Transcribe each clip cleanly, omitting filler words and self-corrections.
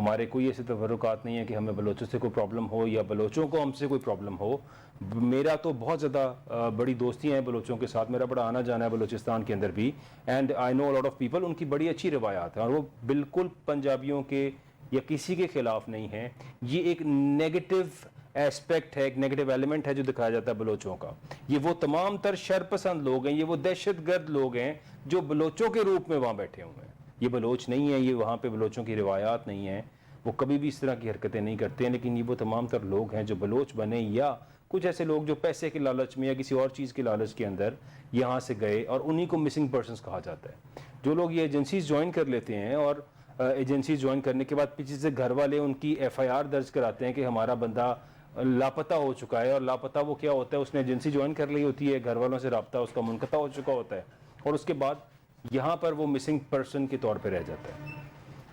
ہمارے کوئی ایسے تفرقات نہیں ہے کہ ہمیں بلوچوں سے کوئی پرابلم ہو یا بلوچوں کو ہم سے کوئی پرابلم ہو. میرا تو بہت زیادہ بڑی دوستیاں ہیں بلوچوں کے ساتھ, میرا بڑا آنا جانا ہے بلوچستان کے اندر بھی, and I know lot of people, ان کی بڑی اچھی روایات ہیں اور وہ بالکل پنجابیوں کے یا کسی کے خلاف نہیں ہیں. یہ ایک نیگیٹو ایسپیکٹ ہے, ایک نیگیٹو ایلیمنٹ ہے جو دکھایا جاتا ہے بلوچوں کا. یہ وہ تمام تر شرپسند لوگ ہیں, یہ وہ دہشت گرد لوگ ہیں جو بلوچوں کے روپ میں وہاں بیٹھے ہوئے ہیں. یہ بلوچ نہیں ہیں, یہ وہاں پہ بلوچوں کی روایات نہیں ہیں, وہ کبھی بھی اس طرح کی حرکتیں نہیں کرتے ہیں. لیکن یہ وہ تمام تر لوگ ہیں جو بلوچ بنے, یا کچھ ایسے لوگ جو پیسے کے لالچ میں یا کسی اور چیز کے لالچ کے اندر یہاں سے گئے, اور انہی کو مسنگ پرسنز کہا جاتا ہے. جو لوگ یہ ایجنسیز جوائن کر لیتے ہیں اور ایجنسیز جوائن کرنے کے بعد پیچھے سے گھر والے ان کی ایف آئی آر درج کراتے ہیں کہ ہمارا بندہ لاپتہ ہو چکا ہے, اور لاپتہ وہ کیا ہوتا ہے, اس نے ایجنسی جوائن کر لی ہوتی ہے, گھر والوں سے رابطہ اس کا منقطع ہو چکا ہوتا ہے, اور اس کے بعد یہاں پر وہ مسنگ پرسن کے طور پہ رہ جاتا ہے.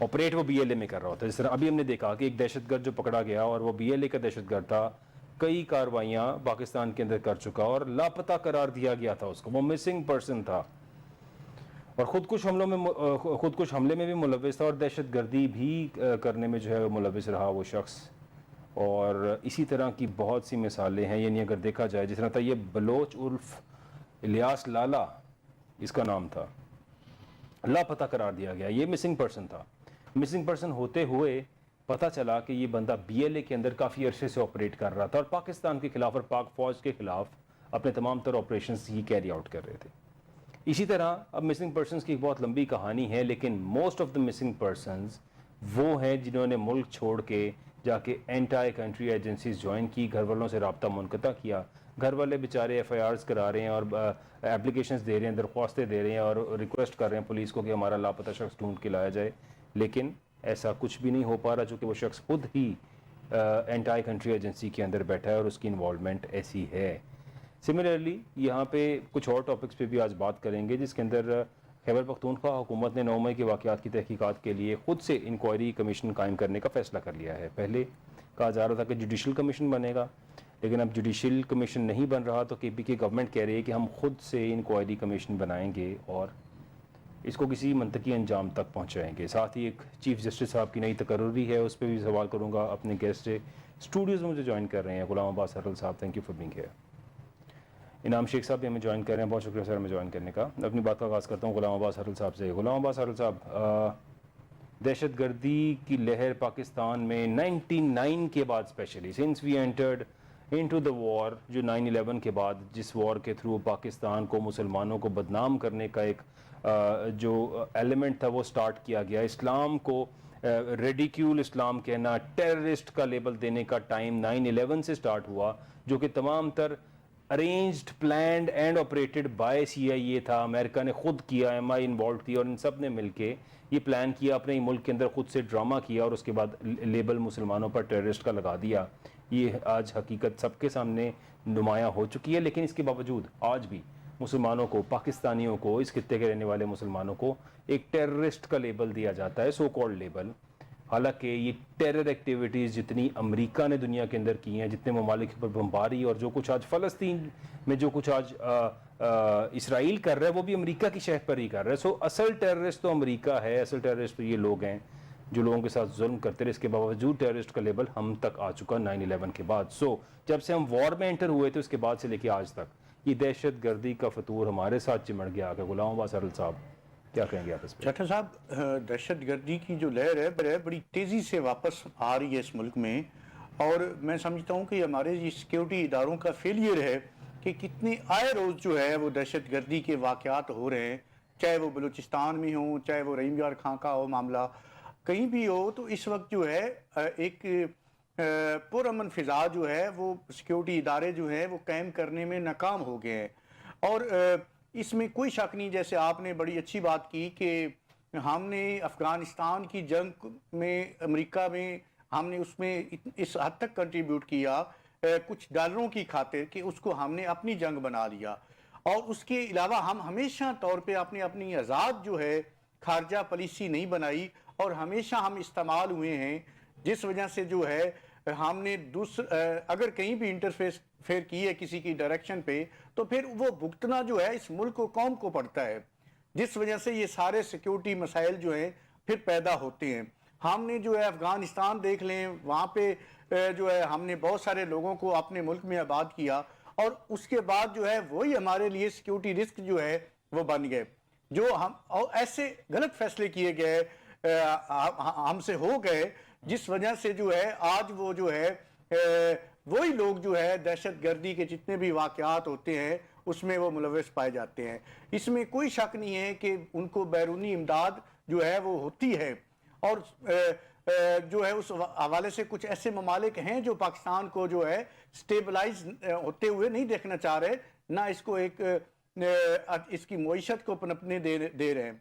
آپریٹ وہ بی ایل اے میں کر رہا ہوتا ہے. جس طرح ابھی ہم نے دیکھا کہ ایک دہشت گرد جو پکڑا گیا اور وہ بی ایل اے کا دہشت گرد تھا, کئی کاروائیاں پاکستان کے اندر کر چکا اور لاپتہ قرار دیا گیا تھا اس کو, وہ مسنگ پرسن تھا, اور خودکش حملے میں بھی ملوث تھا, اور دہشت گردی بھی کرنے میں جو ہے ملوث رہا وہ شخص. اور اسی طرح کی بہت سی مثالیں ہیں. یعنی اگر دیکھا جائے, جس طرح تھا یہ بلوچ عرف الیاس لالا اس کا نام تھا, لاپتہ قرار دیا گیا, یہ مسنگ پرسن تھا. مسنگ پرسن ہوتے ہوئے پتہ چلا کہ یہ بندہ بی ایل اے کے اندر کافی عرصے سے آپریٹ کر رہا تھا, اور پاکستان کے خلاف اور پاک فوج کے خلاف اپنے تمام تر آپریشنز ہی کیری آؤٹ کر رہے تھے. اسی طرح اب مسنگ پرسنز کی ایک بہت لمبی کہانی ہے, لیکن most of the missing persons وہ ہیں جنہوں نے ملک چھوڑ کے جا کے اینٹائی کنٹری ایجنسیز جوائن کی, گھر والوں سے رابطہ منقطع کیا. گھر والے بیچارے ایف آئی آرز کرا رہے ہیں اور اپلیکیشنز دے رہے ہیں, درخواستیں دے رہے ہیں اور ریکویسٹ کر رہے ہیں پولیس کو کہ ہمارا لاپتہ شخص ڈھونڈ کے لایا جائے, لیکن ایسا کچھ بھی نہیں ہو پا رہا, چونکہ وہ شخص خود ہی اینٹائی کنٹری ایجنسی کے اندر بیٹھا ہے اور اس کی انوالومنٹ ایسی ہے. سملرلی یہاں پہ کچھ اور ٹاپکس پہ بھی آج بات کریں گے, جس کے اندر خیبر پختونخوا حکومت نے 9 مئی کے واقعات کی تحقیقات کے لیے خود سے انکوائری کمیشن قائم کرنے کا فیصلہ کر لیا ہے. پہلے کہا جا رہا تھا کہ جوڈیشل کمیشن بنے گا, لیکن اب جوڈیشل کمیشن نہیں بن رہا, تو کے پی کے گورنمنٹ کہہ رہی ہے کہ ہم خود سے انکوائری کمیشن بنائیں گے اور اس کو کسی منطقی انجام تک پہنچائیں گے. ساتھ ہی ایک چیف جسٹس صاحب کی نئی تقرری ہے, اس پہ بھی سوال کروں گا. اپنے گیسٹ سے اسٹوڈیوز میں مجھے جوائن کر رہے ہیں غلام عباس ہرل صاحب, thank you for being here. انعام شیخ صاحب بھی ہمیں جوائن کر رہے ہیں, بہت شکریہ سر ہمیں جوائن کرنے کا. اپنی بات کا آغاز کرتا ہوں غلام عباس ہرل صاحب سے. غلام عباس ہرل صاحب, دہشت گردی کی لہر پاکستان میں 99 کے بعد especially since we entered into the war, جو 9/11 کے بعد جس وار کے تھرو پاکستان کو مسلمانوں کو بدنام کرنے کا ایک جو ایلیمنٹ تھا وہ سٹارٹ کیا گیا, اسلام کو ریڈیکیول اسلام کہنا, ٹیررسٹ کا لیبل دینے کا ٹائم 9/11 سے سٹارٹ ہوا, جو کہ تمام تر arranged, planned and operated by C I A تھا. امریکہ نے خود کیا, ایم آئی انوالوڈ تھی, اور ان سب نے مل کے یہ پلان کیا, اپنے ہی ملک کے اندر خود سے ڈرامہ کیا, اور اس کے بعد لیبل مسلمانوں پر ٹیررسٹ کا لگا دیا. یہ آج حقیقت سب کے سامنے نمایاں ہو چکی ہے, لیکن اس کے باوجود آج بھی مسلمانوں کو, پاکستانیوں کو, اس خطے کے رہنے والے مسلمانوں کو ایک ٹیررسٹ کا لیبل دیا جاتا ہے, سو کالڈ لیبل. حالانکہ یہ ٹیرر ایکٹیویٹیز جتنی امریکہ نے دنیا کے اندر کی ہیں, جتنے ممالک پر بمباری, اور جو کچھ آج فلسطین میں, جو کچھ آج اسرائیل کر رہا ہے, وہ بھی امریکہ کی شہر پر ہی کر رہا ہے. سو اصل ٹیررسٹ تو امریکہ ہے, اصل ٹیررسٹ تو یہ لوگ ہیں جو لوگوں کے ساتھ ظلم کرتے رہے. اس کے باوجود ٹیررسٹ کا لیبل ہم تک آ چکا 9/11 کے بعد. سو جب سے ہم وار میں انٹر ہوئے تھے اس کے بعد سے لے کے آج تک یہ دہشت گردی کا فطور ہمارے ساتھ چمڑ گیا. کہ غلام عباس ہرل صاحب کیا کہیں گے آپ اس پہ؟ چٹھا صاحب, دہشت گردی کی جو لہر ہے بڑی تیزی سے واپس آ رہی ہے اس ملک میں, اور میں سمجھتا ہوں کہ ہمارے یہ سیکیورٹی اداروں کا فیلئر ہے کہ کتنے آئے روز جو ہے وہ دہشت گردی کے واقعات ہو رہے ہیں, چاہے وہ بلوچستان میں ہوں, چاہے وہ رحیم یار خان کا ہو معاملہ, کہیں بھی ہو. تو اس وقت جو ہے ایک پرامن فضا جو ہے وہ سیکیورٹی ادارے جو ہیں وہ قائم کرنے میں ناکام ہو گئے ہیں. اور اس میں کوئی شک نہیں, جیسے آپ نے بڑی اچھی بات کی کہ ہم نے افغانستان کی جنگ میں, امریکہ میں ہم نے اس میں اس حد تک کنٹریبیوٹ کیا کچھ ڈالروں کی خاطر کہ اس کو ہم نے اپنی جنگ بنا لیا. اور اس کے علاوہ ہم ہمیشہ طور پہ اپنی آزاد جو ہے خارجہ پالیسی نہیں بنائی, اور ہمیشہ ہم استعمال ہوئے ہیں, جس وجہ سے جو ہے ہم نے اگر کہیں بھی انٹرفیئر کی ہے کسی کی ڈائریکشن پہ, تو پھر وہ بھگتنا جو ہے اس ملک کو قوم کو پڑتا ہے, جس وجہ سے یہ سارے سیکیورٹی مسائل جو ہیں پھر پیدا ہوتے ہیں. ہم نے جو ہے افغانستان دیکھ لیں، وہاں پہ جو ہے ہم نے بہت سارے لوگوں کو اپنے ملک میں آباد کیا، اور اس کے بعد جو ہے وہی ہمارے لیے سیکیورٹی رسک جو ہے وہ بن گئے، جو ہم اور ایسے غلط فیصلے کیے گئے ہم سے ہو گئے، جس وجہ سے جو ہے آج وہ جو ہے وہی لوگ جو ہے دہشت گردی کے جتنے بھی واقعات ہوتے ہیں اس میں وہ ملوث پائے جاتے ہیں۔ اس میں کوئی شک نہیں ہے کہ ان کو بیرونی امداد جو ہے وہ ہوتی ہے، اور جو ہے اس حوالے سے کچھ ایسے ممالک ہیں جو پاکستان کو جو ہے سٹیبلائز ہوتے ہوئے نہیں دیکھنا چاہ رہے، نہ اس کو ایک اس کی معیشت کو پنپنے دے رہے ہیں۔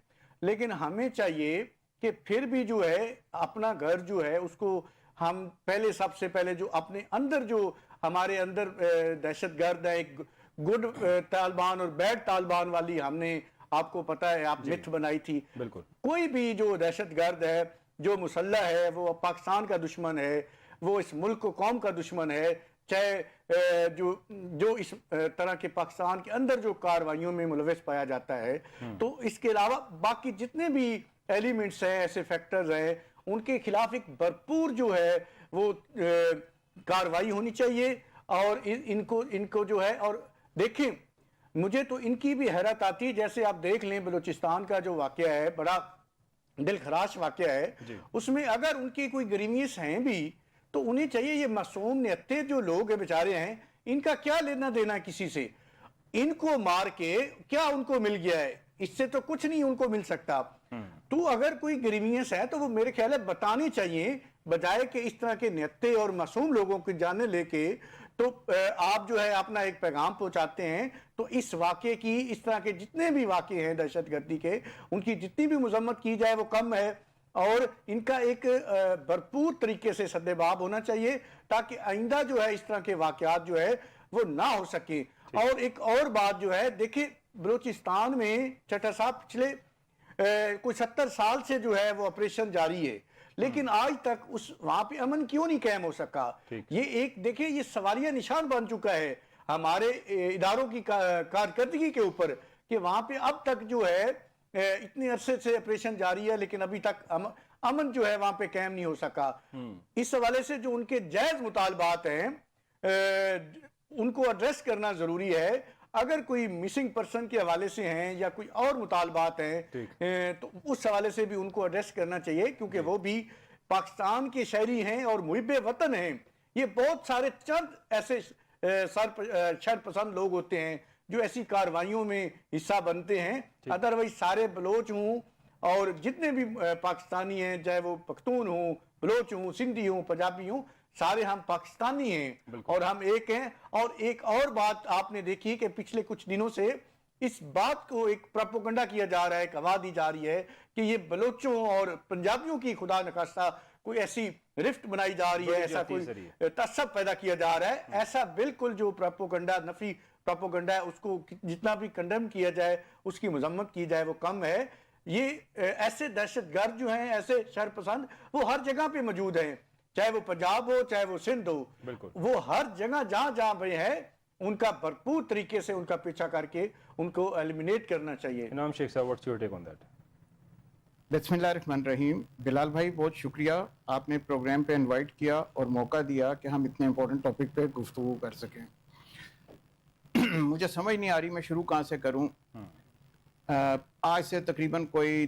لیکن ہمیں چاہیے کہ پھر بھی جو ہے اپنا گھر جو ہے اس کو ہم پہلے سب سے پہلے جو اپنے اندر جو ہمارے اندر دہشت گرد ہے، ایک گڈ طالبان اور بیڈ طالبان والی ہم نے آپ کو پتا ہے آپ متھ بنائی تھی۔ بالکل کوئی بھی جو دہشت گرد ہے، جو مسلح ہے، وہ پاکستان کا دشمن ہے، وہ اس ملک و قوم کا دشمن ہے، چاہے جو اس طرح کے پاکستان کے اندر جو کاروائیوں میں ملوث پایا جاتا ہے۔ تو اس کے علاوہ باقی جتنے بھی ایلیمنٹس ہیں، ایسے فیکٹرز ہیں، ان کے خلاف ایک بھرپور جو ہے وہ کاروائی ہونی چاہیے، اور ان کو جو ہے، اور دیکھیں مجھے تو ان کی بھی حیرت آتی ہے، جیسے آپ دیکھ لیں بلوچستان کا جو واقعہ ہے، بڑا دل خراش واقعہ ہے، اس میں اگر ان کی کوئی گریویس ہیں بھی تو انہیں چاہیے یہ معصوم نہتے جو لوگ بیچارے ہیں، ان کا کیا لینا دینا کسی سے؟ ان کو مار کے کیا ان کو مل گیا ہے؟ اس سے تو کچھ نہیں ان کو مل سکتا۔ تو اگر کوئی گریویس ہے تو وہ میرے خیال ہے بتانی چاہیے، بجائے کہ اس طرح کے نہتے اور معصوم لوگوں کی جانیں لے کے تو آپ جو ہے اپنا ایک پیغام پہنچاتے ہیں۔ تو اس واقعے کی، اس طرح کے جتنے بھی واقعے ہیں دہشت گردی کے، ان کی جتنی بھی مذمت کی جائے وہ کم ہے، اور ان کا ایک بھرپور طریقے سے سدباب ہونا چاہیے، تاکہ آئندہ جو ہے اس طرح کے واقعات جو ہے وہ نہ ہو سکیں۔ اور ایک اور بات جو ہے، دیکھیں بلوچستان میں چٹا صاحب پچھلے کوئی 70 سال سے جو ہے وہ آپریشن جاری ہے، لیکن آج تک وہاں پہ امن کیوں نہیں قائم ہو سکا؟ یہ ایک دیکھیں یہ سوالیہ نشان بن چکا ہے ہمارے اداروں کی کارکردگی کے اوپر، کہ وہاں پہ اب تک جو ہے اتنے عرصے سے آپریشن جاری ہے، لیکن ابھی تک امن جو ہے وہاں پہ قائم نہیں ہو سکا۔ اس حوالے سے جو ان کے جائز مطالبات ہیں ان کو ایڈریس کرنا ضروری ہے۔ اگر کوئی مسنگ پرسن کے حوالے سے ہیں یا کوئی اور مطالبات ہیں تو اس حوالے سے بھی ان کو ایڈریس کرنا چاہیے، کیونکہ وہ بھی پاکستان کے شہری ہیں اور محب وطن ہیں۔ یہ بہت سارے چند ایسے شر پسند لوگ ہوتے ہیں جو ایسی کاروائیوں میں حصہ بنتے ہیں، ادروائز سارے بلوچ ہوں اور جتنے بھی پاکستانی ہیں، چاہے وہ پختون ہوں، بلوچ ہوں، سندھی ہوں، پنجابی ہوں، سارے ہم پاکستانی ہیں اور ہم ایک ہیں۔ اور ایک اور بات آپ نے دیکھی کہ پچھلے کچھ دنوں سے اس بات کو ایک پروپیگنڈا کیا جا رہا ہے، گواہ دی جا رہی ہے کہ یہ بلوچوں اور پنجابیوں کی خدا نخواستہ کوئی ایسی رفت بنائی جا رہی ہے، ایسا کوئی تعصب پیدا کیا جا رہا ہے۔ ایسا بالکل جو پروپیگنڈا، نفی پروپیگنڈا ہے، اس کو جتنا بھی کنڈم کیا جائے، اس کی مذمت کی جائے، وہ کم ہے۔ یہ ایسے دہشت گرد جو ہیں، ایسے شر پسند، وہ ہر جگہ پہ موجود ہیں، چاہے وہ پنجاب ہو، چاہے وہ سندھ ہو، وہ ہر جگہ جہاں پہ ہے، ان کا بھرپور طریقے سے ان کا پیچھا کر کے ان کو ایلیمینیٹ کرنا چاہیے۔ انعام شیخ صاحب، what's your take on that؟ بسم اللہ الرحمن الرحیم۔ بلال بھائی بہت شکریہ، آپ نے پروگرام پہ انوائٹ کیا اور موقع دیا کہ ہم اتنے امپورٹنٹ ٹاپک پہ گفتگو کر سکیں۔ مجھے سمجھ نہیں آ رہی میں شروع کہاں سے کروں۔ آج سے تقریباً کوئی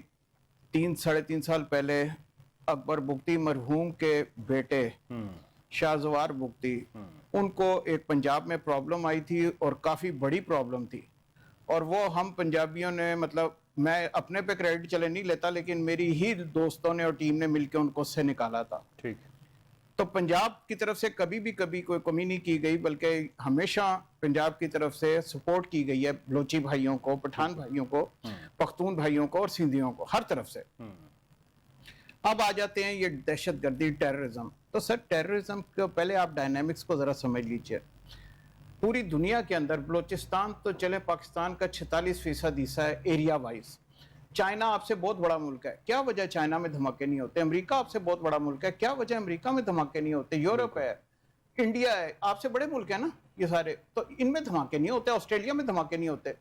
3-3.5 سال پہلے اکبر بگٹی مرحوم کے بیٹے شاہ زوار بگٹی، ان کو ایک پنجاب میں پرابلم آئی تھی اور کافی بڑی پرابلم تھی، اور وہ ہم پنجابیوں نے، مطلب میں اپنے پہ کریڈٹ چلے نہیں لیتا، لیکن میری ہی دوستوں نے اور ٹیم نے مل کے ان کو اس سے نکالا تھا۔ ٹھیک۔ تو پنجاب کی طرف سے کبھی بھی کوئی کمی نہیں کی گئی، بلکہ ہمیشہ پنجاب کی طرف سے سپورٹ کی گئی ہے بلوچی بھائیوں کو، پٹھان بھائیوں کو، پختون بھائیوں کو اور سندھیوں کو، ہر طرف سے۔ اب آ جاتے ہیں یہ دہشت گردی، ٹیررزم۔ تو سر ٹیررزم کو پہلے آپ ڈائنامکس کو ذرا سمجھ لیجئے۔ پوری دنیا کے اندر بلوچستان تو چلے پاکستان کا 46% حصہ ہے ایریا وائز۔ چائنا آپ سے بہت بڑا ملک ہے، کیا وجہ چائنا میں دھماکے نہیں ہوتے؟ امریکہ آپ سے بہت بڑا ملک ہے، کیا وجہ امریکہ میں دھماکے نہیں ہوتے؟ یورپ ہے، انڈیا ہے، آپ سے بڑے ملک ہیں نا یہ سارے، تو ان میں دھماکے نہیں ہوتے، آسٹریلیا میں دھماکے نہیں ہوتے۔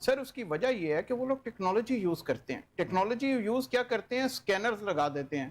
سر اس کی وجہ یہ ہے کہ وہ لوگ ٹیکنالوجی یوز کرتے ہیں۔ ٹیکنالوجی یوز کیا کرتے ہیں؟ سکینرز لگا دیتے ہیں،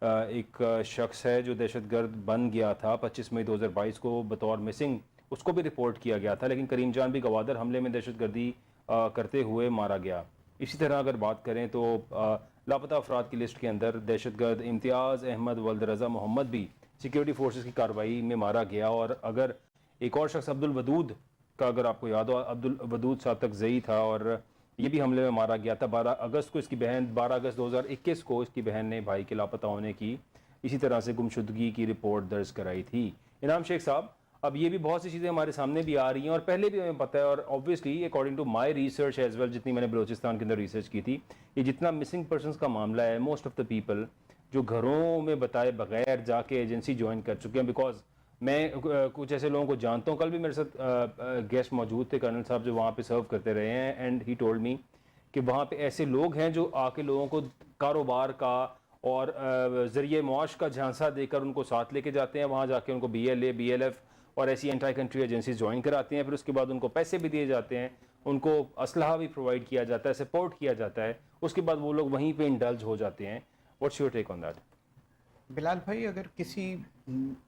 ایک شخص ہے جو دہشت گرد بن گیا تھا 25 مئی 2022 کو بطور مسنگ، اس کو بھی رپورٹ کیا گیا تھا، لیکن کریم جان بھی گوادر حملے میں دہشت گردی کرتے ہوئے مارا گیا۔ اسی طرح اگر بات کریں تو لاپتہ افراد کی لسٹ کے اندر دہشت گرد امتیاز احمد ولد رضا محمد بھی سیکیورٹی فورسز کی کارروائی میں مارا گیا۔ اور اگر ایک اور شخص عبدالودود کا اگر آپ کو یاد ہو، عبدالودود صادق زئی تھا، اور یہ بھی حملے میں مارا گیا تھا 12 اگست کو۔ اس کی بہن 12 اگست 2021 کو اس کی بہن نے بھائی کے لاپتہ ہونے کی اسی طرح سے گمشدگی کی رپورٹ درج کرائی تھی۔ انعام شیخ صاحب، اب یہ بھی بہت سی چیزیں ہمارے سامنے بھی آ رہی ہیں اور پہلے بھی ہمیں پتہ ہے، اور obviously according to my research as well, جتنی میں نے بلوچستان کے اندر ریسرچ کی تھی، یہ جتنا مسنگ پرسنس کا معاملہ ہے، موسٹ آف دا پیپل جو گھروں میں بتائے بغیر جا کے ایجنسی جوائن کر چکے ہیں، بیکاز میں کچھ ایسے لوگوں کو جانتا ہوں، کل بھی میرے ساتھ گیسٹ موجود تھے کرنل صاحب جو وہاں پہ سرو کرتے رہے ہیں، اینڈ ہی ٹولڈ می کہ وہاں پہ ایسے لوگ ہیں جو آ کے لوگوں کو کاروبار کا اور ذریعہ معاش کا جھانسا دے کر ان کو ساتھ لے کے جاتے ہیں، وہاں جا کے ان کو BLA BLF اور ایسی انٹائی کنٹری ایجنسیز جوائن کراتے ہیں، پھر اس کے بعد ان کو پیسے بھی دیے جاتے ہیں، ان کو اسلحہ بھی پرووائڈ کیا جاتا ہے، سپورٹ کیا جاتا ہے، اس کے بعد وہ لوگ وہیں پہ انڈلج ہو جاتے ہیں۔ What's your take on that? Bilal بھائی، اگر کسی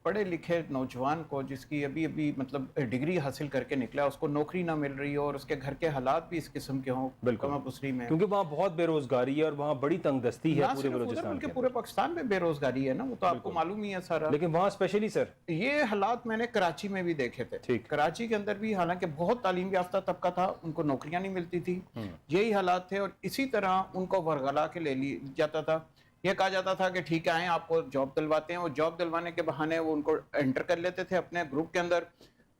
پڑھے لکھے نوجوان کو جس کی ابھی مطلب ڈگری حاصل کر کے نکلا، اس کو نوکری نہ مل رہی ہو اور اس کے گھر کے حالات بھی اس قسم کے ہوں کما پسری میں، کیونکہ وہاں بہت بے روزگاری ہے اور وہاں بڑی تنگ دستی ہے نہ پورے صرف ادھر بلوچستان بلکہ کے پورے پاکستان میں بے روزگاری ہے نا، وہ تو آپ کو معلوم ہی ہے سارا۔ لیکن وہاں اسپیشلی سر یہ حالات میں نے کراچی میں بھی دیکھے تھے۔ ٹھیک۔ کراچی کے اندر بھی حالانکہ بہت تعلیم یافتہ طبقہ تھا، ان کو نوکریاں نہیں ملتی تھی، یہی حالات تھے، اور اسی طرح ان کو ورغلا کے لے لی جاتا تھا۔ یہ کہا جاتا تھا کہ ٹھیک ہے آئیں آپ کو جاب دلواتے ہیں، وہ جاب دلوانے کے بہانے وہ ان کو انٹر کر لیتے تھے اپنے گروپ کے اندر،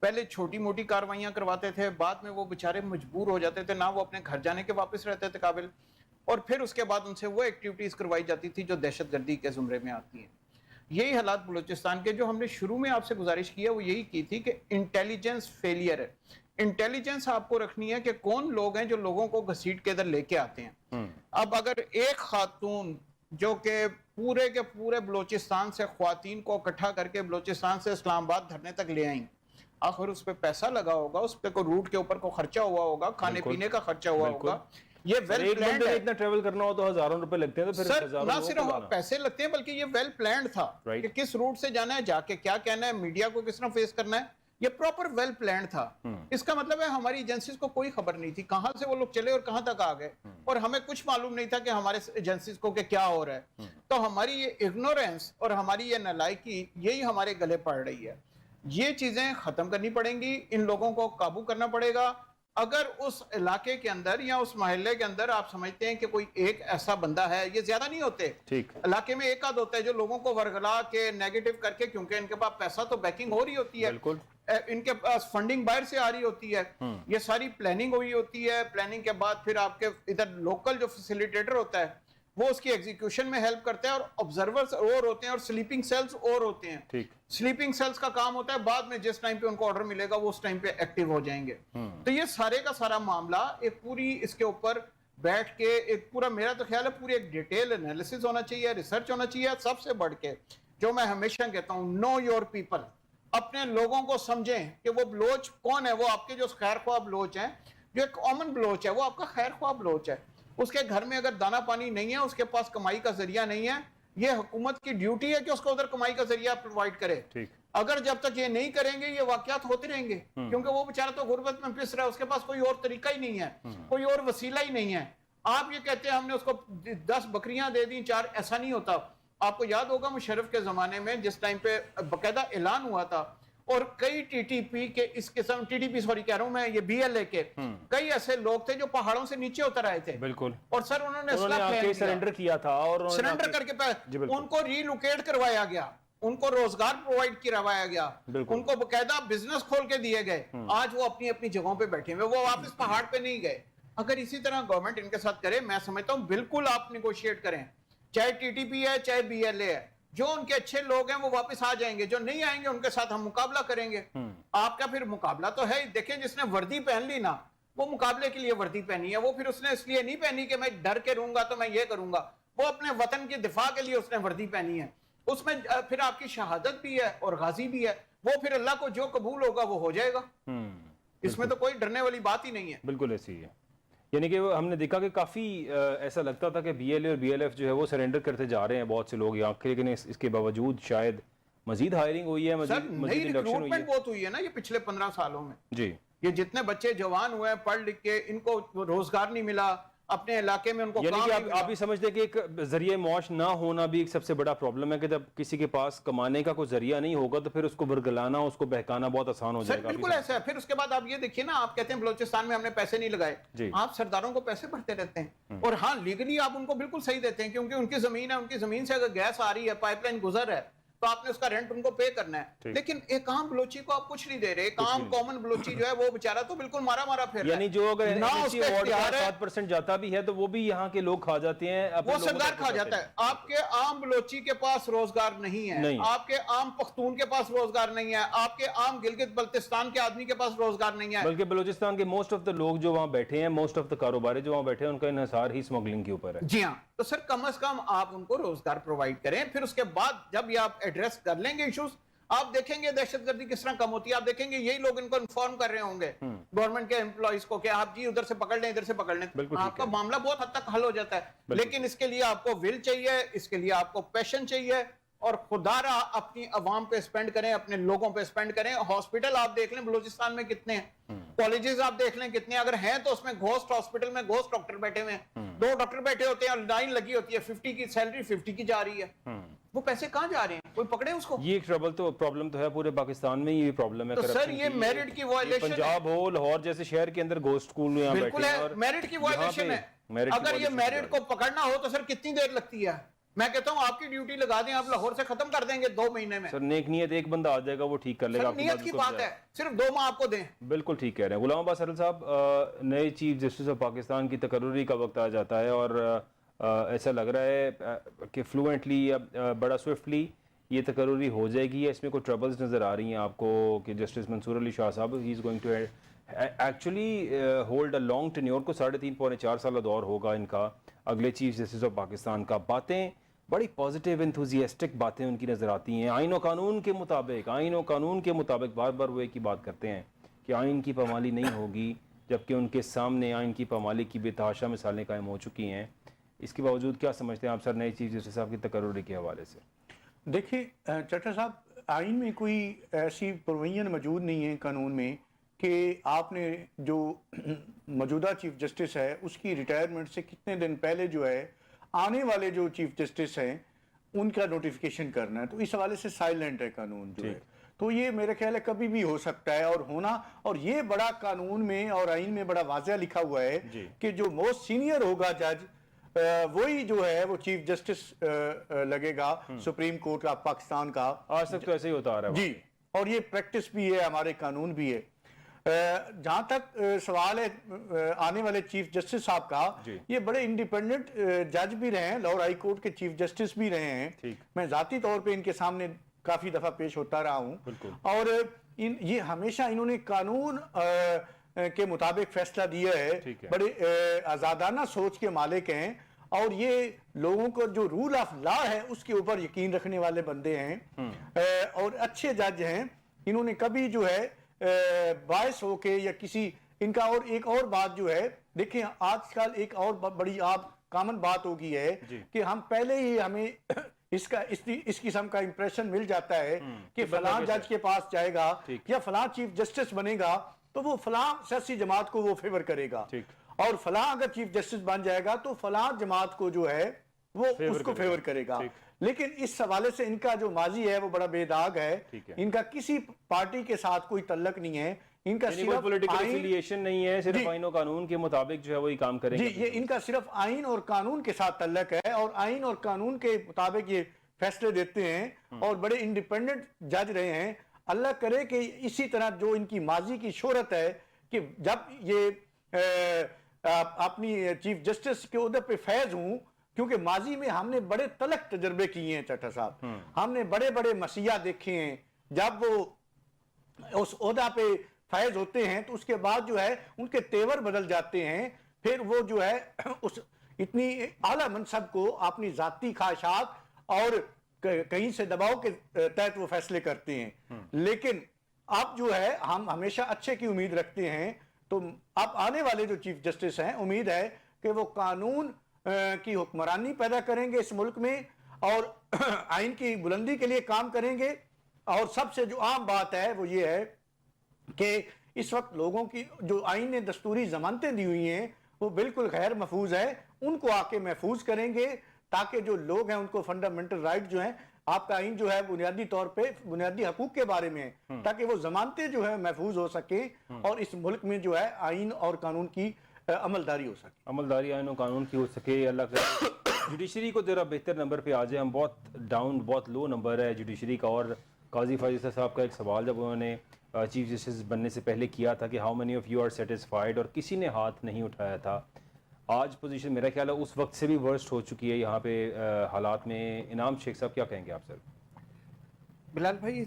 پہلے چھوٹی موٹی کاروائیاں کرواتے تھے، بعد میں وہ بیچارے مجبور ہو جاتے تھے، نہ وہ اپنے گھر جانے کے واپس رہتے تھے قابل، اور پھر اس کے بعد ان سے وہ ایکٹیویٹیز کروائی جاتی تھی جو دہشت گردی کے زمرے میں آتی ہیں۔ یہی حالات بلوچستان کے، جو ہم نے شروع میں آپ سے گزارش کی ہے وہ یہی کی تھی کہ انٹیلیجنس فیلئر ہے۔ انٹیلیجنس آپ کو رکھنی ہے کہ کون لوگ ہیں جو لوگوں کو گھسیٹ کے ادھر لے کے آتے ہیں۔ اب اگر ایک خاتون جو کہ پورے کے پورے بلوچستان سے خواتین کو اکٹھا کر کے بلوچستان سے اسلام آباد دھرنے تک لے آئیں، آخر اس پہ پیسہ لگا ہوگا، اس پہ کوئی روٹ کے اوپر کو خرچہ ہوا ہوگا، کھانے پینے کا خرچہ ہوا ہوگا، یہ ویل ایک پلانڈ بندے ہے۔ اتنا ٹریول کرنا ہو تو ہزاروں روپے لگتے ہیں، تو پھر سر ہزاروں نہ لوگوں کو صرف لانا۔ پیسے لگتے ہیں بلکہ یہ ویل پلانڈ تھا Right. کہ کس روٹ سے جانا ہے، جا کے کیا کہنا ہے، میڈیا کو کس طرح فیس کرنا ہے، یہ پراپر ویل پلانڈ تھا۔ اس کا مطلب ہے ہماری ایجنسیز کو کوئی خبر نہیں تھی کہاں سے وہ لوگ چلے اور کہاں تک آ گئے، اور ہمیں کچھ معلوم نہیں تھا کہ ہمارے ایجنسیز کو کہ کیا ہو رہا ہے۔ تو ہماری یہ اگنورینس اور ہماری یہ نالائکی یہی ہمارے گلے پڑ رہی ہے۔ یہ چیزیں ختم کرنی پڑیں گی، ان لوگوں کو قابو کرنا پڑے گا۔ اگر اس علاقے کے اندر یا اس محلے کے اندر آپ سمجھتے ہیں کہ کوئی ایک ایسا بندہ ہے، یہ زیادہ نہیں ہوتے، ٹھیک، علاقے میں ایک آدھ ہوتا ہے جو لوگوں کو ورگلا کے نیگیٹو کر کے، کیونکہ ان کے پاس پیسہ تو بیکنگ ہو رہی ہوتی ہے، بالکل، ان کے پاس فنڈنگ باہر سے آ رہی ہوتی ہے، یہ ساری پلاننگ ہوئی ہوتی ہے، پلاننگ کے بعد پھر آپ کے ادھر لوکل جو فیسیلیٹیٹر ہوتا ہے وہ اس کی ایگزیکیوشن میں ہیلپ کرتا ہے، اور آبزرورز اور ہوتے ہیں اور سلیپنگ سیلز اور ہوتے ہیں۔ ٹھیک، سلیپنگ سیلز کا کام ہوتا ہے بعد میں جس ٹائم پہ ان کو آرڈر ملے گا وہ اس ٹائم پہ ایکٹیو ہو جائیں گے۔ تو یہ سارے کا سارا معاملہ ایک پوری اس کے اوپر بیٹھ کے ایک پورا، میرا تو خیال ہے پوری ایک ڈیٹیل انالیسس ہونا چاہیے، ریسرچ ہونا چاہیے، سب سے بڑھ کے جو میں ہمیشہ کہتا ہوں، نو یور پیپل، اپنے لوگوں کو سمجھیں کہ وہ بلوچ کون ہے، وہ آپ کے جو خیر خواہ بلوچ ہیں، جو ایک کامن بلوچ ہے وہ آپ کا خیر خواہ بلوچ ہے، اس کے گھر میں اگر دانہ پانی نہیں ہے، اس کے پاس کمائی کا ذریعہ نہیں ہے، یہ حکومت کی ڈیوٹی ہے کہ اس کو ادھر کمائی کا ذریعہ پرووائڈ کرے۔ ٹھیک، اگر جب تک یہ نہیں کریں گے یہ واقعات ہوتے رہیں گے، کیونکہ وہ بیچارہ تو غربت میں پس رہا ہے، اس کے پاس کوئی اور طریقہ ہی نہیں ہے، کوئی اور وسیلہ ہی نہیں ہے۔ آپ یہ کہتے ہیں ہم نے اس کو 10 بکریاں دے دیں 4، ایسا نہیں ہوتا۔ آپ کو یاد ہوگا مشرف کے زمانے میں جس ٹائم پہ باقاعدہ اعلان ہوا تھا، اور کئی ٹی ٹی پی کے اس قسم، ٹی ٹی پی سوری کہہ رہا ہوں میں، یہ BLA کے کئی ایسے لوگ تھے جو پہاڑوں سے نیچے اتر آئے تھے، بالکل، اور سر انہوں نے انہوں نے آ کے سرنڈر کیا تھا، اور سرنڈر کر کے ان کو ری لوکیٹ کروایا گیا، ان کو روزگار پرووائڈ کروایا گیا، ان کو باقاعدہ بزنس کھول کے دیے گئے، آج وہ اپنی اپنی جگہوں پہ بیٹھے ہوئے، وہ واپس پہاڑ پہ نہیں گئے۔ اگر اسی طرح گورنمنٹ ان کے ساتھ کرے، میں سمجھتا ہوں بالکل آپ نیگوشیٹ کریں، چاہے ٹی ٹی پی ہے چاہے BLA ہے، جو ان کے اچھے لوگ ہیں وہ واپس آ جائیں گے، جو نہیں آئیں گے ان کے ساتھ ہم مقابلہ کریں گے۔ آپ کا پھر مقابلہ تو ہے، دیکھیں جس نے وردی پہن لی نا، وہ مقابلے کے لیے وردی پہنی ہے، وہ پھر اس نے اس لیے نہیں پہنی کہ میں ڈر کے رہوں گا تو میں یہ کروں گا، وہ اپنے وطن کی دفاع کے لیے اس نے وردی پہنی ہے، اس میں پھر آپ کی شہادت بھی ہے اور غازی بھی ہے، وہ پھر اللہ کو جو قبول ہوگا وہ ہو جائے گا، اس میں تو کوئی ڈرنے والی بات ہی نہیں ہے۔ بالکل ایسی ہے۔ یعنی کہ ہم نے دیکھا کہ کافی ایسا لگتا تھا کہ بی ایل اے اور بی ایل ایف جو ہے وہ سرنڈر کرتے جا رہے ہیں بہت سے لوگ یہاں کے، لیکن اس کے باوجود شاید مزید ہائرنگ ہوئی ہے، سر مزید نئی انڈکشن ہوئی ہے. ریکروٹمنٹ بہت ہوئی ہے نا یہ پچھلے 15 سالوں میں. جی یہ جتنے بچے جوان ہوئے ہیں پڑھ لکھ کے، ان کو روزگار نہیں ملا، اپنے علاقے میں ان کو یعنی کام کہ نہیں ملا. آپ بھی سمجھتے ہیں کہ ایک ذریعہ معاش نہ ہونا بھی ایک سب سے بڑا پرابلم ہے، کہ جب کسی کے پاس کمانے کا کوئی ذریعہ نہیں ہوگا تو پھر اس کو برگلانا، اس کو بہکانا بہت آسان ہو جائے سر گا. بالکل ایسا ہے. پھر اس کے بعد آپ یہ دیکھیے نا، آپ کہتے ہیں بلوچستان میں ہم نے پیسے نہیں لگائے، جی. آپ سرداروں کو پیسے بھرتے رہتے ہیں، اور ہاں لیگلی آپ ان کو بالکل صحیح دیتے ہیں، کیونکہ ان کی زمین ہے، ان کی زمین سے اگر گیس آ رہی ہے، پائپ لائن گزر ہے، تو آپ نے اس کا رینٹ ان کو پے کرنا ہے. لیکن ایک عام بلوچی کو آپ کچھ نہیں دے رہے. ایک عام کامن بلوچی جو ہے وہ بیچارہ تو بالکل مارا مارا پھر رہا ہے. یعنی جو اگر نہ اس کا اختیار ہے، 7% جاتا بھی ہے تو وہ بھی یہاں کے لوگ کھا جاتے ہیں، وہ سردار کھا جاتا ہے. آپ کے عام بلوچی کے پاس روزگار نہیں ہے، آپ کے عام پختون کے پاس روزگار نہیں ہے، آپ کے عام گلگت بلتستان کے آدمی کے پاس روزگار نہیں ہے. بلکہ بلوچستان کے موسٹ آف دا لوگ جو وہاں بیٹھے ہیں، موسٹ آف دا کاروباری جو وہاں بیٹھے ہیں، ان کا انحصار ہی اسمگلنگ کے اوپر ہے. جی ہاں. تو سر کم از کم آپ ان کو روزگار پرووائڈ کریں. پھر اس کے بعد جب یہ آپ ایڈریس کر لیں گے ایشوز، آپ دیکھیں گے دہشت گردی کس طرح کم ہوتی ہے. آپ دیکھیں گے یہی لوگ ان کو انفارم کر رہے ہوں گے گورنمنٹ کے امپلائیز کو کہ آپ جی ادھر سے پکڑ لیں، ادھر سے پکڑ لیں. آپ کا معاملہ بہت حد تک حل ہو جاتا ہے. لیکن اس کے لیے آپ کو ول چاہیے، اس کے لیے آپ کو پیشن چاہیے، اور خدا را اپنی عوام پہ سپینڈ کریں، اپنے لوگوں پہ سپینڈ کریں. ہاسپٹل آپ دیکھ لیں بلوچستان میں کتنے ہیں، کالجز آپ دیکھ لیں کتنے، اگر ہیں تو اس میں گھوسٹ ہاسپٹل میں گھوسٹ ڈاکٹر بیٹھے ہوئے ہیں. 2 ڈاکٹر بیٹھے ہوتے ہیں اور لائن لگی ہوتی ہے، 50 کی سیلری 50 کی جا رہی ہے. وہ پیسے کہاں جا رہے ہیں؟ کوئی پکڑے اس کو؟ یہ ایک پرابلم تو ہے پورے پاکستان میں. یہ پرابلم ہے تو سر یہ میرٹ کی وائلیشن ہے. پنجاب ہو، لاہور جیسے شہر کے اندر گھوسٹ اسکول یہاں بالکل بیٹھے ہیں، ہے، اور میرٹ کی وائلیشن ہے. اگر یہ میرٹ کو پکڑنا ہو تو سر کتنی دیر لگتی ہے؟ میں کہتا ہوں آپ کی ڈیوٹی لگا دیں، آپ لاہور سے ختم کر دیں گے 2 مہینے میں. سر نیک نیت ایک بندہ آ جائے گا، وہ ٹھیک کر لے گا. سر نیت کی بات ہے، صرف 2 ماہ آپ کو دیں. بالکل ٹھیک کہہ رہے ہیں. غلام عباس سرل صاحب، نئے چیف جسٹس آف پاکستان کی تقرری کا وقت آ جاتا ہے، اور ایسا لگ رہا ہے کہ فلوئنٹلی یا بڑا سوئفٹلی یہ تقرری ہو جائے گی. اس میں کوئی ٹربلز نظر آ رہی ہیں آپ کو کہ جسٹس منصور علی شاہ صاحب he is going to actually hold a long tenure, کو 3.5-4 سال دور ہوگا ان کا اگلے چیف جسٹس آف پاکستان کا. باتیں بڑی پازیٹیو انتھوزیسٹک باتیں ان کی نظر آتی ہیں. آئین و قانون کے مطابق بار بار وہ ایک ہی بات کرتے ہیں کہ آئین کی پامالی نہیں ہوگی، جبکہ ان کے سامنے آئین کی پامالی کی بے تحاشا مثالیں قائم ہو چکی ہیں. اس کے باوجود کیا سمجھتے ہیں آپ سر نئے چیف جسٹس صاحب کی تقرری کے حوالے سے؟ دیکھیے چٹر صاحب، آئین میں کوئی ایسی پروویژن موجود نہیں ہے قانون میں کہ آپ نے جو موجودہ چیف جسٹس ہے اس کی ریٹائرمنٹ سے کتنے دن پہلے جو ہے آنے والے جو چیف جسٹس ہیں ان کا نوٹیفیکیشن کرنا ہے. تو اس حوالے سے سائلنٹ ہے قانون جو ہے. تو یہ میرے خیال ہے کبھی بھی ہو سکتا ہے اور ہونا، اور یہ بڑا قانون میں اور آئین میں بڑا واضح لکھا ہوا ہے کہ جو موسٹ سینئر ہوگا جج وہی جو ہے وہ چیف جسٹس لگے گا سپریم کورٹ آف پاکستان کا. آج تک تو ایسے ہی ہوتا آ رہا ہے. جی، اور یہ پریکٹس بھی ہے، ہمارے قانون بھی ہے. جہاں تک سوال ہے آنے والے چیف جسٹس صاحب کا، یہ بڑے انڈیپینڈنٹ جج بھی رہے ہیں، لاہور ہائی کورٹ کے چیف جسٹس بھی رہے ہیں. میں ذاتی طور پہ ان کے سامنے کافی دفعہ پیش ہوتا رہا ہوں، اور یہ ہمیشہ انہوں نے قانون کے مطابق فیصلہ دیا ہے. بڑے آزادانہ سوچ کے مالک ہیں، اور یہ لوگوں کو جو رول آف لا ہے اس کے اوپر یقین رکھنے والے بندے ہیں، اور اچھے جج ہیں. انہوں نے کبھی جو ہے باعث ہو کے یا کسی ان کا، اور ایک اور بات جو ہے دیکھیں آج کل ایک اور بڑی کامن بات ہو گئی ہے کہ ہم پہلے ہی ہمیں اس قسم کا امپریشن مل جاتا ہے کہ فلاں جج کے پاس جائے گا یا فلاں چیف جسٹس بنے گا تو وہ فلاں سیاسی جماعت کو وہ فیور کرے گا، اور فلاں اگر چیف جسٹس بن جائے گا تو فلاں جماعت کو جو ہے وہ اس کو فیور کرے گا. لیکن اس حوالے سے ان کا جو ماضی ہے وہ بڑا بے داغ ہے. ان کا کسی پارٹی کے ساتھ کوئی تعلق نہیں ہے. ان کا صرف پولیٹیکل افیلیشن نہیں ہے، صرف آئین و قانون کے مطابق جو ہے وہی کام کریں گے. جی، یہ ان کا صرف آئین اور قانون کے ساتھ تعلق ہے، اور آئین اور قانون کے مطابق یہ فیصلے دیتے ہیں، اور بڑے انڈیپینڈنٹ جج رہے ہیں. اللہ کرے کہ اسی طرح جو ان کی ماضی کی شہرت ہے کہ جب یہ اپنی چیف جسٹس کے عہدے پہ فیض ہوں، کیونکہ ماضی میں ہم نے بڑے تلخ تجربے کیے ہیں چٹھا صاحب، ہم نے بڑے بڑے مسیح دیکھے ہیں. جب وہ اس عہدہ پہ فائز ہوتے ہیں تو اس کے بعد جو ہے ان کے تیور بدل جاتے ہیں. پھر وہ جو ہے اس اتنی اعلیٰ منصب کو اپنی ذاتی خواہشات اور کہیں سے دباؤ کے تحت وہ فیصلے کرتے ہیں. لیکن اب جو ہے ہم ہمیشہ اچھے کی امید رکھتے ہیں. تو اب آنے والے جو چیف جسٹس ہیں امید ہے کہ وہ قانون کی حکمرانی پیدا کریں گے اس ملک میں اور آئین کی بلندی کے لیے کام کریں گے. اور سب سے جو عام بات ہے وہ یہ ہے کہ اس وقت لوگوں کی جو آئین نے دستوری ضمانتیں دی ہوئی ہیں وہ بالکل غیر محفوظ ہے, ان کو آ کے محفوظ کریں گے تاکہ جو لوگ ہیں ان کو فنڈامنٹل رائٹ جو ہیں, آپ کا آئین جو ہے بنیادی طور پہ بنیادی حقوق کے بارے میں ہے تاکہ وہ ضمانتیں جو ہے محفوظ ہو سکیں اور اس ملک میں جو ہے آئین اور قانون کی عملداری ہو سکے. عملداری آئین و قانون کی ہو سکے. اللہ کرے جوڈیشری کو ذرا بہتر نمبر پہ آ جائے. ہم بہت لو نمبر ہے جوڈیشری کا. اور قاضی فائز صاحب کا ایک سوال جب انہوں نے چیف جسٹس بننے سے پہلے کیا تھا کہ how many of you are satisfied, اور کسی نے ہاتھ نہیں اٹھایا تھا. آج پوزیشن میرا خیال ہے اس وقت سے بھی ورسٹ ہو چکی ہے یہاں پہ حالات میں. انعام شیخ صاحب کیا کہیں گے آپ سر؟ بلال بھائی,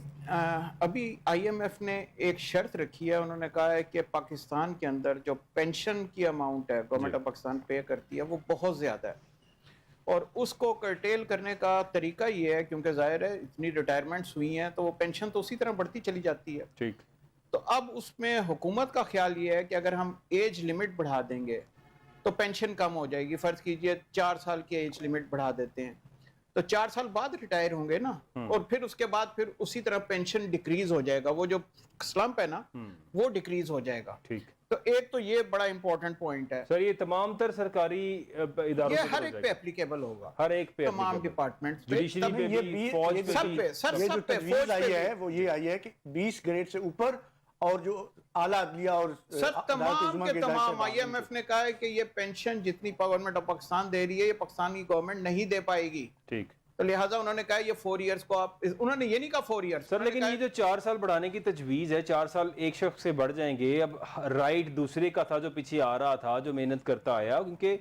ابھی آئی ایم ایف نے ایک شرط رکھی ہے. انہوں نے کہا ہے کہ پاکستان کے اندر جو پینشن کی اماؤنٹ ہے گورنمنٹ آف پاکستان پے کرتی ہے وہ بہت زیادہ ہے, اور اس کو کرٹیل کرنے کا طریقہ یہ ہے کیونکہ ظاہر ہے اتنی ریٹائرمنٹس ہوئی ہیں تو وہ پینشن تو اسی طرح بڑھتی چلی جاتی ہے. ٹھیک. تو اب اس میں حکومت کا خیال یہ ہے کہ اگر ہم ایج لمٹ بڑھا دیں گے تو پینشن کم ہو جائے گی. فرض کیجئے 4 سال کی ایج لمٹ بڑھا دیتے ہیں تو 4 سال بعد ریٹائر ہوں گے نا, اور پھر اس کے بعد پھر اسی طرح پینشن ڈیکریز ہو جائے گا. وہ جو سلمپ ہے نا وہ ڈیکریز ہو جائے گا. ٹھیک. تو ایک تو یہ بڑا امپورٹنٹ پوائنٹ ہے سر, یہ تمام تر سرکاری اداروں یہ ہر ایک پہ اپلیکیبل ہوگا, ہر ایک پہ تمام ڈپارٹمنٹس جوڈیشری پہ بھی, فوج پہ سب بھی. پہ, سر یہ جو سب پہ, تجویز فوج آئی پہ ہے وہ یہ آئی ہے کہ 20 گریڈ سے اوپر اور جو اعلیٰ عدلیہ اور سر تمام کے تمام آئی ایم ایف نے کہا ہے کہ یہ پینشن جتنی گورنمنٹ آف پاکستان دے رہی ہے یہ پاکستانی گورنمنٹ نہیں دے پائے گی. ٹھیک. تو لہٰذا انہوں نے کہا یہ 4 ایئرس کو آپ, انہوں نے یہ نہیں کہا 4 ایئرس سر, لیکن یہ جو 4 سال بڑھانے کی تجویز ہے, 4 سال ایک شخص سے بڑھ جائیں گے. اب رائٹ دوسرے کا تھا جو پیچھے آ رہا تھا, جو محنت کرتا آیا, کیونکہ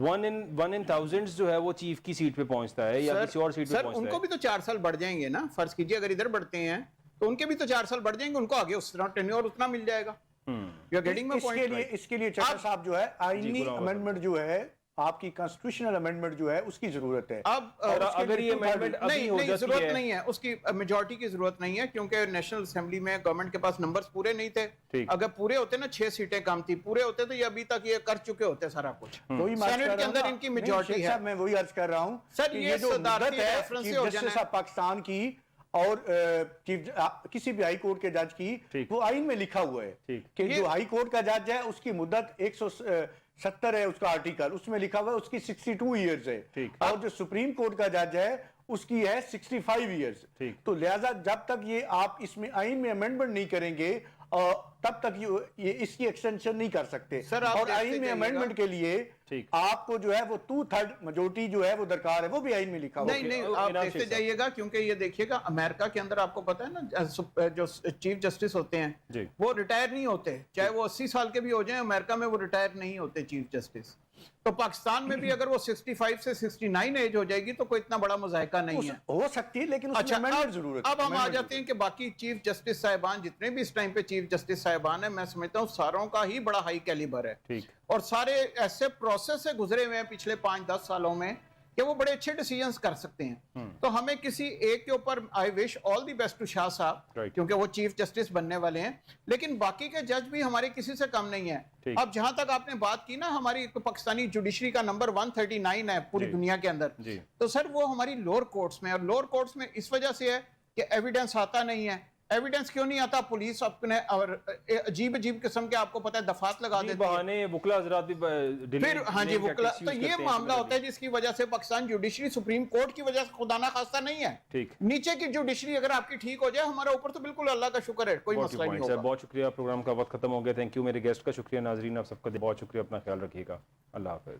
1 in thousands جو ہے وہ چیف کی سیٹ پہ پہنچتا ہے یا کسی اور سیٹ پہ سر پہنچتا ہے. ان کو بھی تو 4 سال بڑھ جائیں گے نا. فرض کیجئے اگر ادھر بڑھتے ہیں تو ان کے بھی تو 4 سال بڑھ جائیں گے, ان کو آگے اس طرح ٹینیور اتنا مل جائے گا. اس کے لیے چچا صاحب جو ہے آئینی امینڈمنٹ جو ہے, آپ کی کانسٹیٹیوشنل امینڈمنٹ جو ہے اس کی ضرورت ہے. اب اگر یہ امینڈمنٹ ابھی ہو جاتی ضرورت ہے, نہیں ہے, اس کی میجورٹی کی ضرورت نہیں ہے کیونکہ نیشنل اسمبلی میں گورنمنٹ کے پاس نمبرز پورے نہیں تھے. اگر پورے ہوتے نا 6 سیٹیں کم تھی, پورے ہوتے تو یہ ابھی تک یہ کر چکے ہوتے سارا کچھ. سینٹ کے اندر ان کی میجورٹی ہے. میں وہی عرض کر رہا ہوں سر یہ جو صدارتی ہے ریفرنس سے چیف ہو جانا جسٹس آف پاکستان کی اور کسی بھی ہائی کورٹ کے جج کی, وہ آئین میں لکھا ہوا ہے کہ جو ہائی کورٹ کا جج ہے اس کی مدت 170 ہے, اس کا آرٹیکل اس میں لکھا ہوا ہے اس کی 62 ایئرز ہے, اور جو سپریم کورٹ کا جج ہے اس کی ہے 65 ایئرز. تو لہٰذا جب تک یہ آپ اس میں آئین میں امینڈمنٹ نہیں کریں گے تب تک یہ اس کی ایکسٹینشن نہیں کر سکتے. اور آئین میں امینڈمنٹ کے لیے آپ کو جو ہے وہ 2/3 میجورٹی جو ہے وہ درکار ہے, وہ بھی آئین میں لکھا ہوا ہے. نہیں آپ دیکھتے جائیے گا کیونکہ یہ دیکھیے گا امریکہ کے اندر آپ کو پتا ہے نا جو چیف جسٹس ہوتے ہیں وہ ریٹائر نہیں ہوتے, چاہے وہ 80 سال کے بھی ہو جائیں, امریکہ میں وہ ریٹائر نہیں ہوتے چیف جسٹس. تو پاکستان میں بھی اگر وہ 65 سے 69 ایج ہو جائے گی تو کوئی اتنا بڑا مذائقہ نہیں ہے. ہو سکتی ہے لیکن اس میں امینڈمنٹ ضرورت ہے. اب ہم آ جاتے ہیں کہ باقی چیف جسٹس صاحبان جتنے بھی اس ٹائم پہ چیف جسٹس صاحبان ہیں, میں سمجھتا ہوں ساروں کا ہی بڑا ہائی کیلیبر ہے, اور سارے ایسے پروسیس سے گزرے ہوئے ہیں پچھلے 5-10 سالوں میں کہ وہ بڑے اچھے ڈیسیژنز کر سکتے ہیں. تو ہمیں کسی ایک کے اوپر آئی وش آل دی بیسٹ ٹو شاہ صاحب کیونکہ وہ چیف جسٹس بننے والے ہیں, لیکن باقی کے جج بھی ہمارے کسی سے کم نہیں ہیں. اب جہاں تک آپ نے بات کی نا ہماری پاکستانی جوڈیشری کا نمبر 139 ہے پوری دنیا کے اندر, تو سر وہ ہماری لوور کورٹس میں, اور لوور کورٹس میں اس وجہ سے ہے کہ ایویڈنس آتا نہیں ہے. ایویڈنس کیوں نہیں آتا؟ پولیس اپنے اور عجیب قسم کے آپ کو پتہ ہے دفعات لگا دیتی ہے, بہانے وکلا حضرات بھی پھر ہاں جی وکلا. تو یہ معاملہ ہوتا ہے جس کی وجہ سے پاکستان جوڈیشری سپریم کورٹ کی وجہ سے خدا نہ خواستہ نہیں ہے, نیچے کی جوڈیشری اگر آپ کی ٹھیک ہو جائے ہمارا اوپر تو بالکل اللہ کا شکر ہے, کوئی مسئلہ نہیں ہوگا. بہت شکریہ, پروگرام کا وقت ختم ہو گیا. تھینک یو میرے گیسٹ کا شکریہ, ناظرین آپ سب کا بہت شکریہ, اپنا خیال رکھیے گا. اللہ حافظ.